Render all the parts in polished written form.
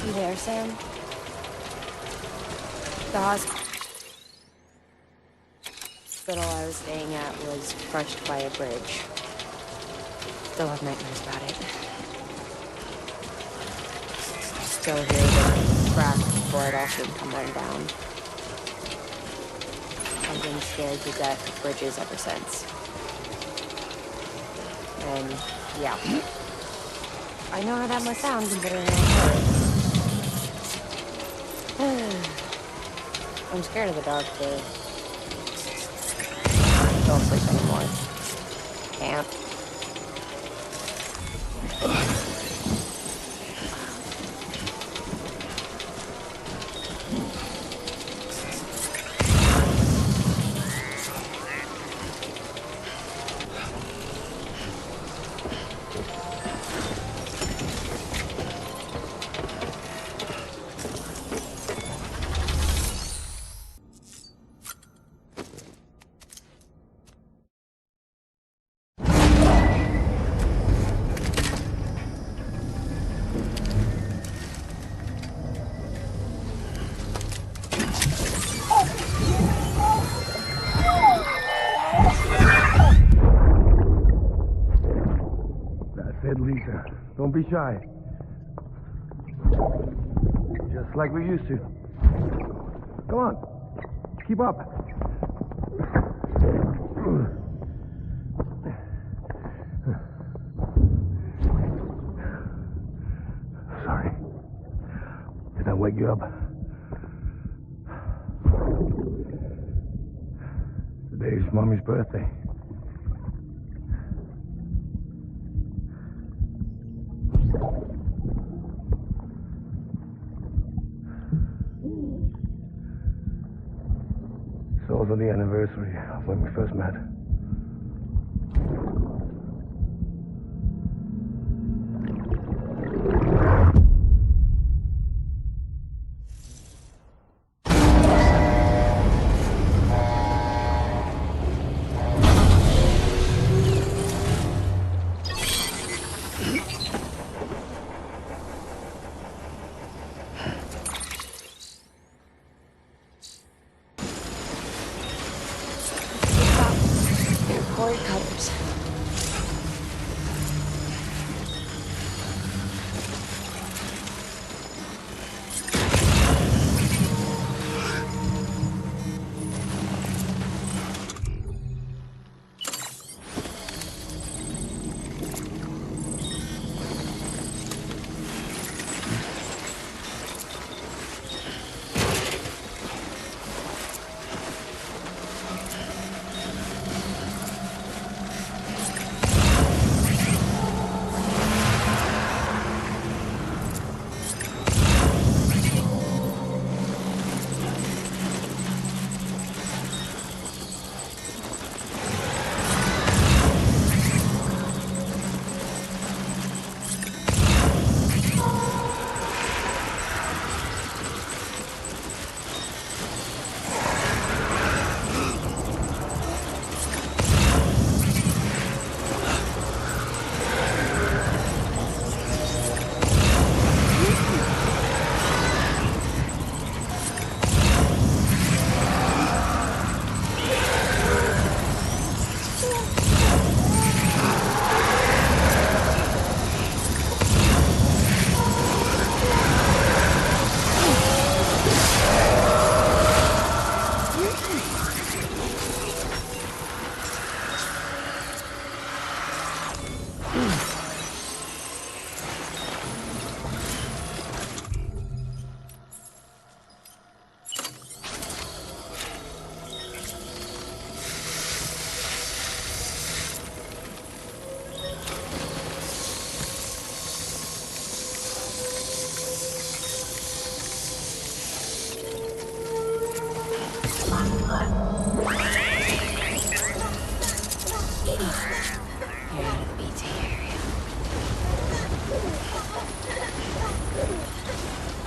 You there, Sam? The hospital I was staying at was crushed by a bridge. Still have nightmares about it. Still hear the crack before it all came tumbling down. I've been scared to death of bridges ever since. And, yeah. I know how that must sound considering I'm scared of the dark, too. Don't sleep anymore. Can't. Lisa, don't be shy. Just like we used to. Come on, keep up. Sorry. Did I wake you up? Today's Mommy's birthday. It's also the anniversary of when we first met. Colors.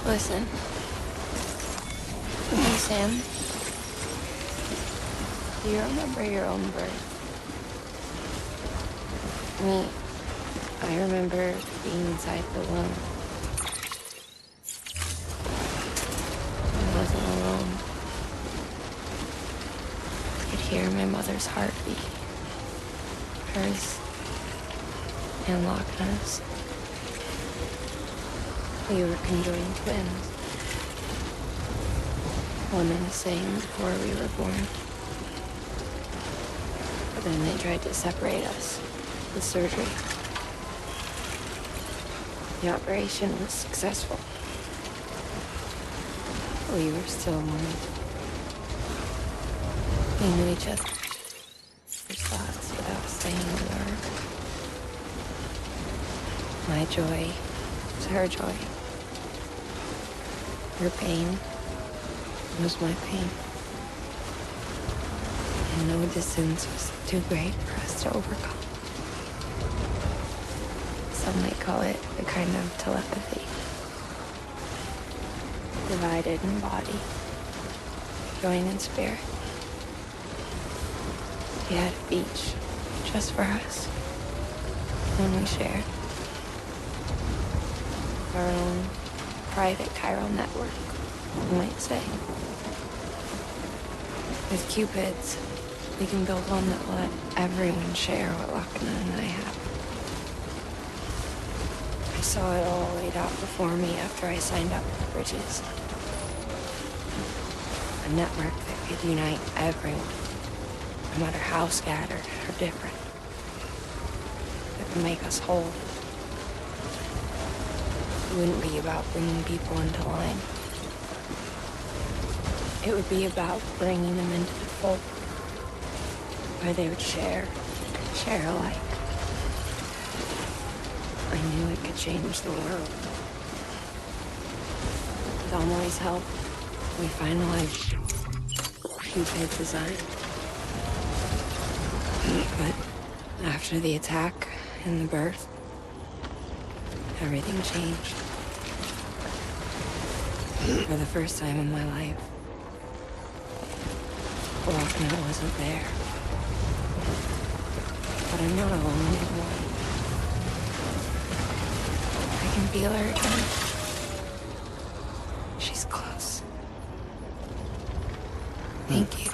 Listen. Hey, Sam. Do you remember your own birth? I remember being inside the womb. hear my mother's heartbeat. Hers and Lochna's. We were conjoined twins. One and the same before we were born. But then they tried to separate us with surgery. The operation was successful. We were still one. We knew each other's thoughts without saying a word. My joy was her joy. Her pain was my pain. And no distance was too great for us to overcome. Some might call it a kind of telepathy. Divided in body, joined in spirit. We had a beach just for us. One we shared. Our own private chiral network, you might say. With Cupids, we can build one that will let everyone share what Lochna and I have. I saw it all laid out before me after I signed up for Bridges. A network that could unite everyone, no matter how scattered or different. That could make us whole. It wouldn't be about bringing people into line. It would be about bringing them into the fold, where they would share alike. I knew it could change the world. With Amelie's help, we finalized Cupid design. But after the attack and the birth, everything changed. For the first time in my life, Lochna wasn't there. But I'm not alone anymore. I can feel her again. She's close. Thank you.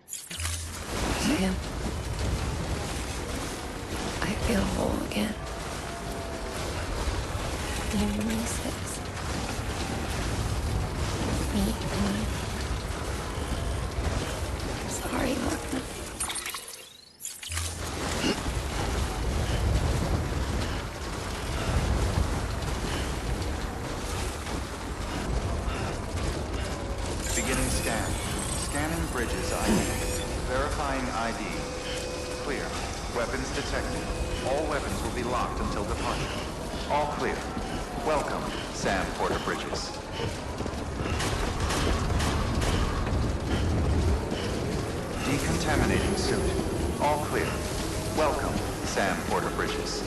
Sam. I feel whole again. You and sis. Me and me. Sorry, Lochna. Beginning scan. Scanning Bridges ID. Verifying ID. Clear. Weapons detected. All weapons will be locked until departure. All clear. Welcome, Sam Porter Bridges. Decontaminating suit. All clear. Welcome, Sam Porter Bridges.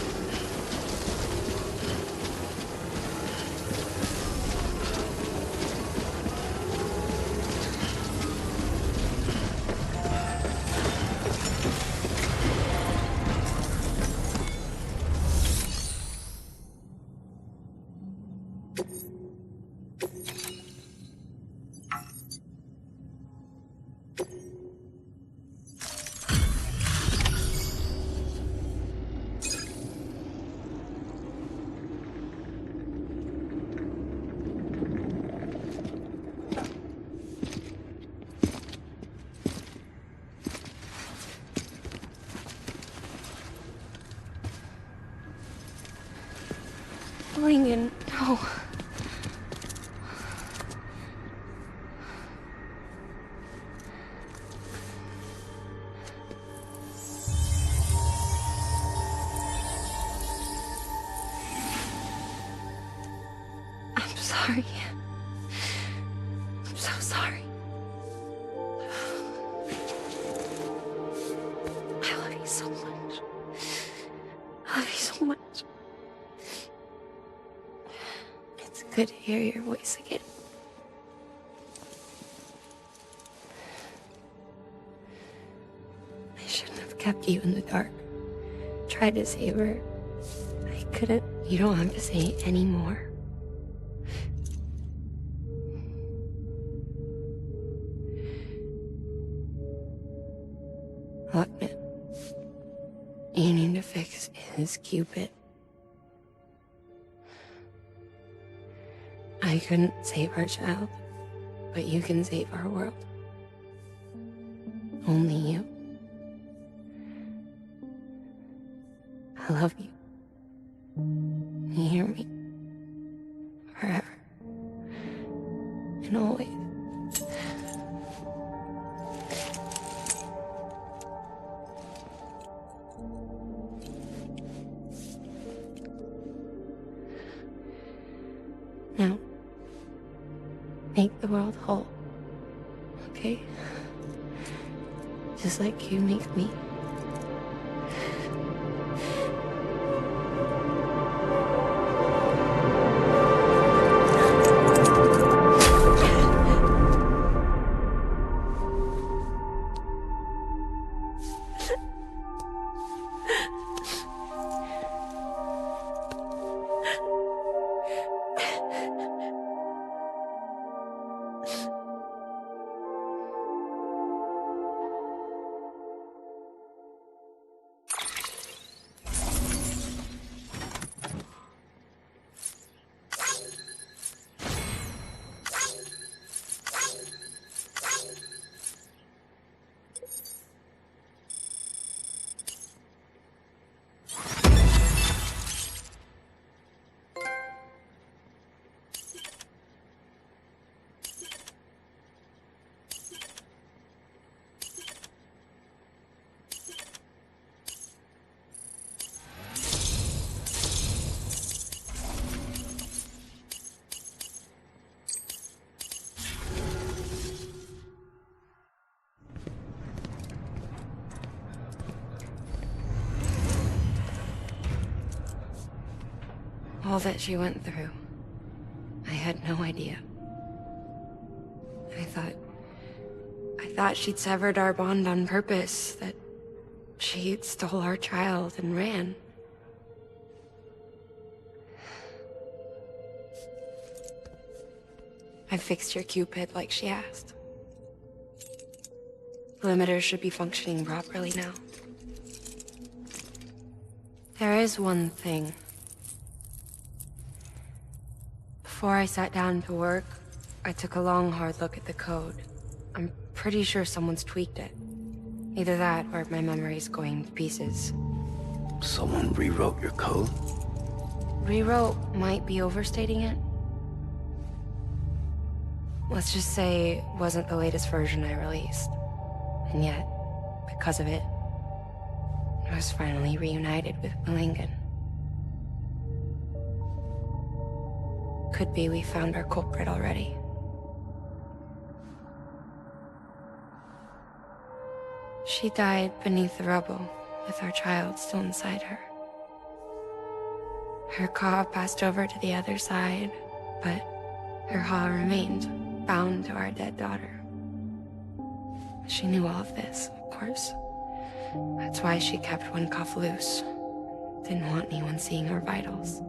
Lincoln, no. I'm sorry. I'm so sorry. I love you so much. I love you so much. It's good to hear your voice again. I shouldn't have kept you in the dark. Tried to save her. I couldn't. You don't have to say any more. fix is Cupid. I couldn't save our child, but you can save our world. Only you. I love you. You hear me? Forever. And always. Now, make the world whole, okay? Just like you make me. All that she went through, I had no idea. I thought she'd severed our bond on purpose, that she stole our child and ran. I fixed your Cupid like she asked. The limiter should be functioning properly now. There is one thing. Before I sat down to work, I took a long, hard look at the code. I'm pretty sure someone's tweaked it. Either that, or my memory's going to pieces. Someone rewrote your code? Rewrote might be overstating it. Let's just say it wasn't the latest version I released. And yet, because of it, I was finally reunited with Malingan. Could be we found our culprit already. She died beneath the rubble, with our child still inside her. Her Ka passed over to the other side, but her Ha remained, bound to our dead daughter. She knew all of this, of course. That's why she kept one cuff loose. Didn't want anyone seeing her vitals.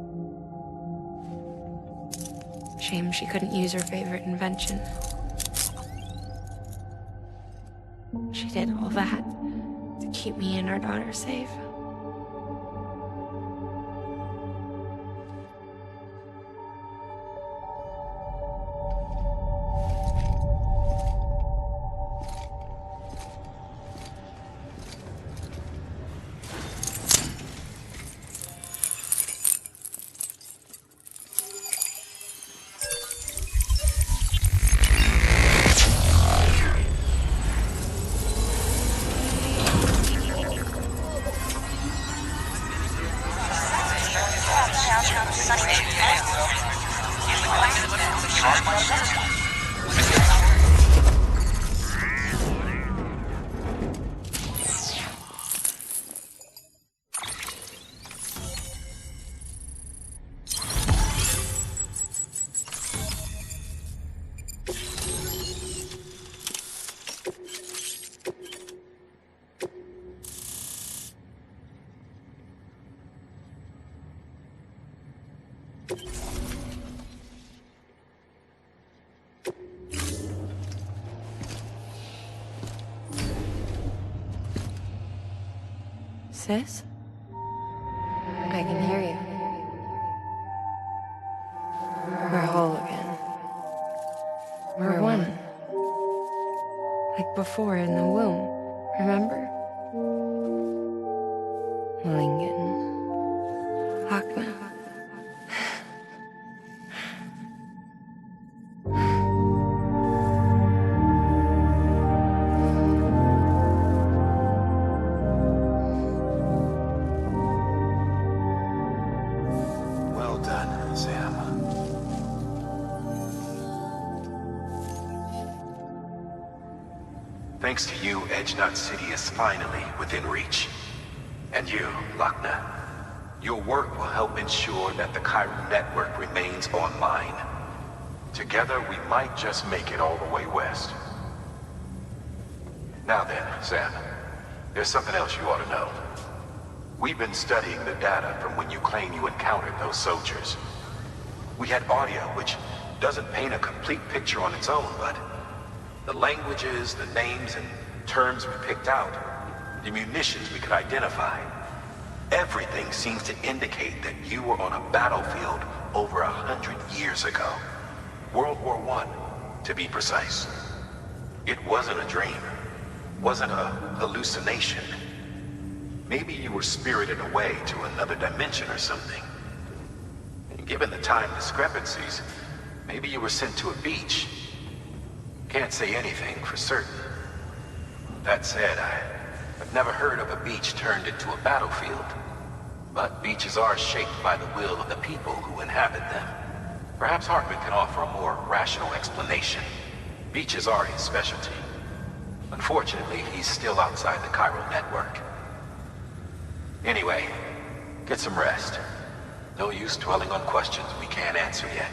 Shame she couldn't use her favorite invention. She did all that to keep me and our daughter safe. Sis? before in the womb, remember? Lingen. Hakna. Well done, Sam. Thanks to you, Edgenut City is finally within reach. And you, Lochna, your work will help ensure that the chiral network remains online. Together, we might just make it all the way west. Now then, Sam, there's something else you ought to know. We've been studying the data from when you claim you encountered those soldiers. We had audio, which doesn't paint a complete picture on its own, but the languages, the names, and terms we picked out, the munitions we could identify, everything seems to indicate that you were on a battlefield over 100 years ago. World War I, to be precise. It wasn't a dream. Wasn't a hallucination. Maybe you were spirited away to another dimension or something. And given the time discrepancies, maybe you were sent to a beach. Can't say anything for certain. That said, I've never heard of a beach turned into a battlefield. But beaches are shaped by the will of the people who inhabit them. Perhaps Hartman can offer a more rational explanation. Beaches are his specialty. Unfortunately, he's still outside the chiral network. Anyway, get some rest. No use dwelling on questions we can't answer yet.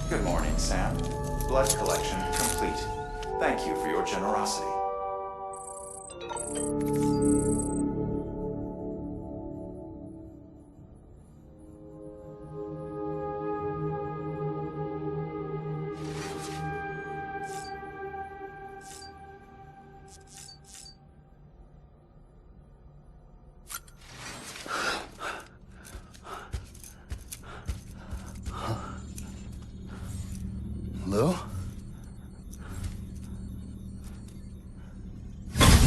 Good morning, Sam. Blood collection complete. Thank you for your generosity. Lou?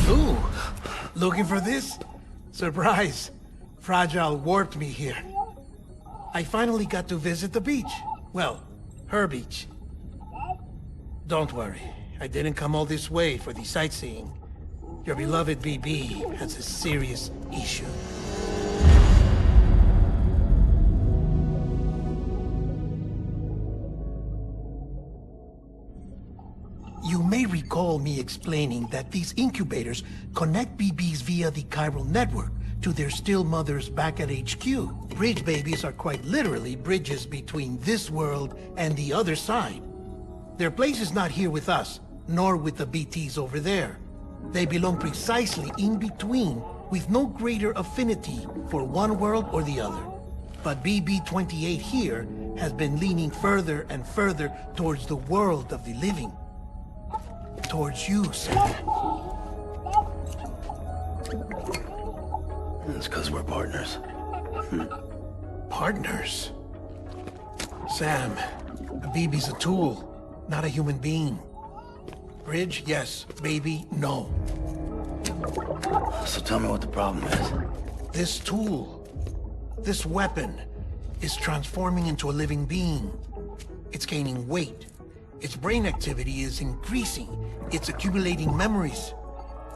Ooh, looking for this? Surprise. Fragile warped me here. I finally got to visit the beach. Well, her beach. Don't worry, I didn't come all this way for the sightseeing. Your beloved BB has a serious issue. You may recall me explaining that these incubators connect BBs via the chiral network to their still mothers back at HQ. Bridge babies are quite literally bridges between this world and the other side. Their place is not here with us, nor with the BTs over there. They belong precisely in between, with no greater affinity for one world or the other. But BB-28 here has been leaning further and further towards the world of the living. Towards you, Sam. It's because we're partners. Partners? Sam, a BB's a tool, not a human being. Bridge, yes. Baby, no. So tell me what the problem is. This tool, this weapon, is transforming into a living being. It's gaining weight. Its brain activity is increasing. It's accumulating memories.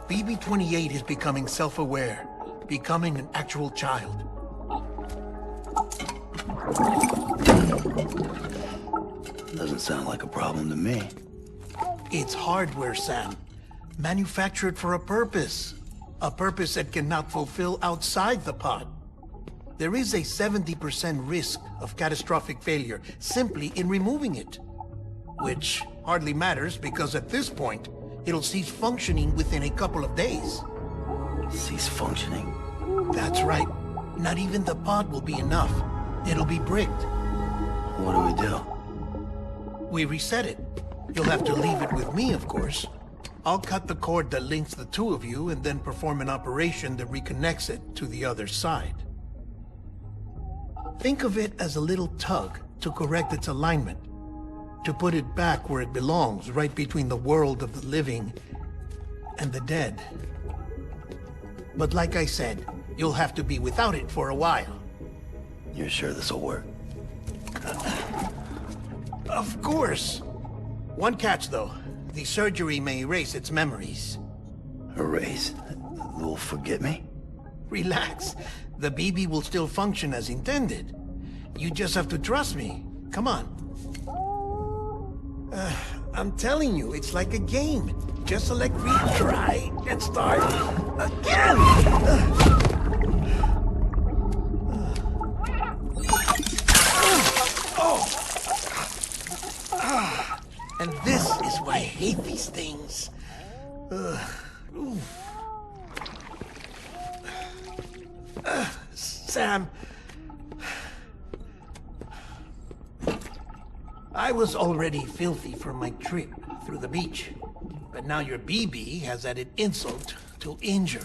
BB-28 is becoming self-aware, becoming an actual child. Doesn't sound like a problem to me. It's hardware, Sam. Manufactured for a purpose. a purpose it cannot fulfill outside the pod. There is a 70% risk of catastrophic failure simply in removing it. Which hardly matters because at this point, it'll cease functioning within a couple of days. Cease functioning? That's right. Not even the pod will be enough. It'll be bricked. What do we do? We reset it. You'll have to leave it with me, of course. I'll cut the cord that links the two of you and then perform an operation that reconnects it to the other side. Think of it as a little tug to correct its alignment, to put it back where it belongs, right between the world of the living and the dead. But like I said, you'll have to be without it for a while. You're sure this'll work? Of course. One catch, though. The surgery may erase its memories. Erase? Will forget me? Relax. The BB will still function as intended. You just have to trust me. Come on. I'm telling you, it's like a game. Just select retry and start again! And this is why I hate these things. Sam. I was already filthy from my trip through the beach. But now your BB has added insult to injury.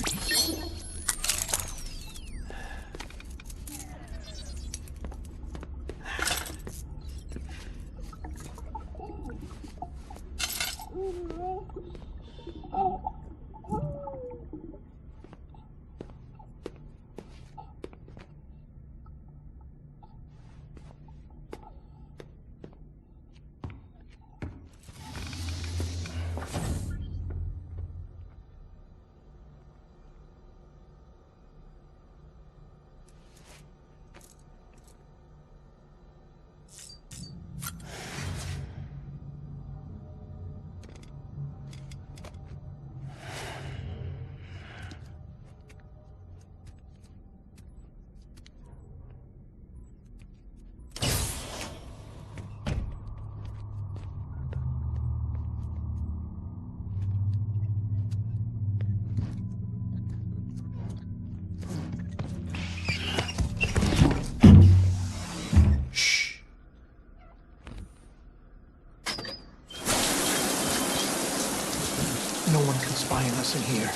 In here.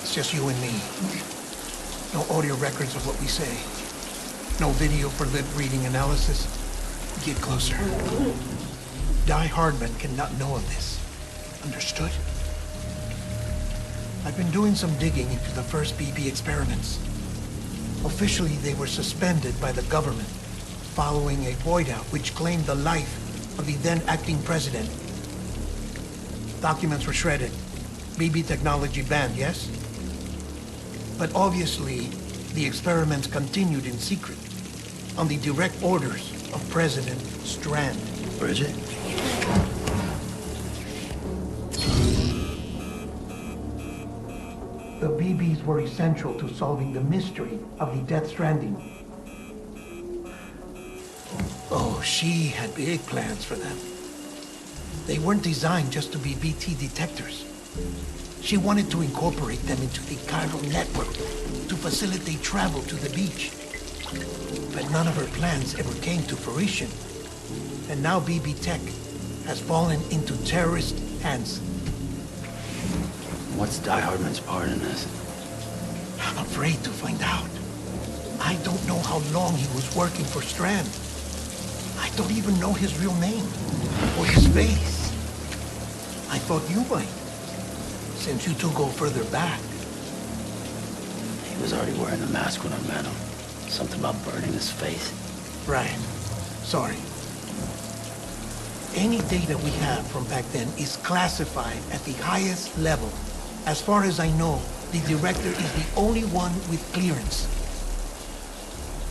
It's just you and me. No audio records of what we say. No video for lip reading analysis. Get closer. Die-Hard cannot know of this. Understood? I've been doing some digging into the first BB experiments. Officially, they were suspended by the government following a void out which claimed the life of the then acting president. Documents were shredded. BB technology banned, yes? But obviously, the experiments continued in secret, on the direct orders of President Strand. Bridget? The BBs were essential to solving the mystery of the Death Stranding. Oh, she had big plans for them. They weren't designed just to be BT detectors. She wanted to incorporate them into the chiral network to facilitate travel to the beach. But none of her plans ever came to fruition. And now BB Tech has fallen into terrorist hands. What's Die-Hard's part in this? I'm afraid to find out. I don't know how long he was working for Strand. I don't even know his real name or his face. I thought you might. Since you two go further back. He was already wearing a mask when I met him. Something about burning his face. Right. Sorry. Any data we have from back then is classified at the highest level. As far as I know, the director is the only one with clearance.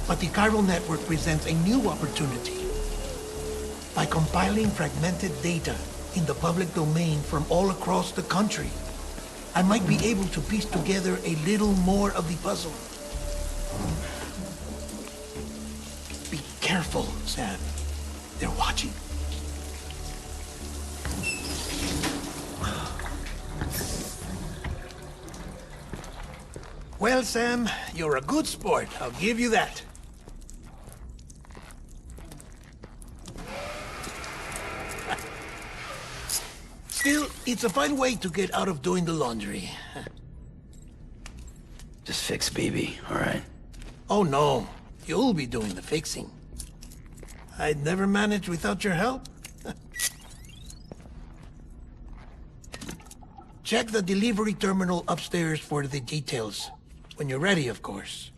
But the chiral network presents a new opportunity. By compiling fragmented data in the public domain from all across the country, I might be able to piece together a little more of the puzzle. Be careful, Sam. They're watching. Well, Sam, you're a good sport. I'll give you that. Still, it's a fine way to get out of doing the laundry. Just fix BB, all right? Oh, no. You'll be doing the fixing. I'd never manage without your help. Check the delivery terminal upstairs for the details. When you're ready, of course.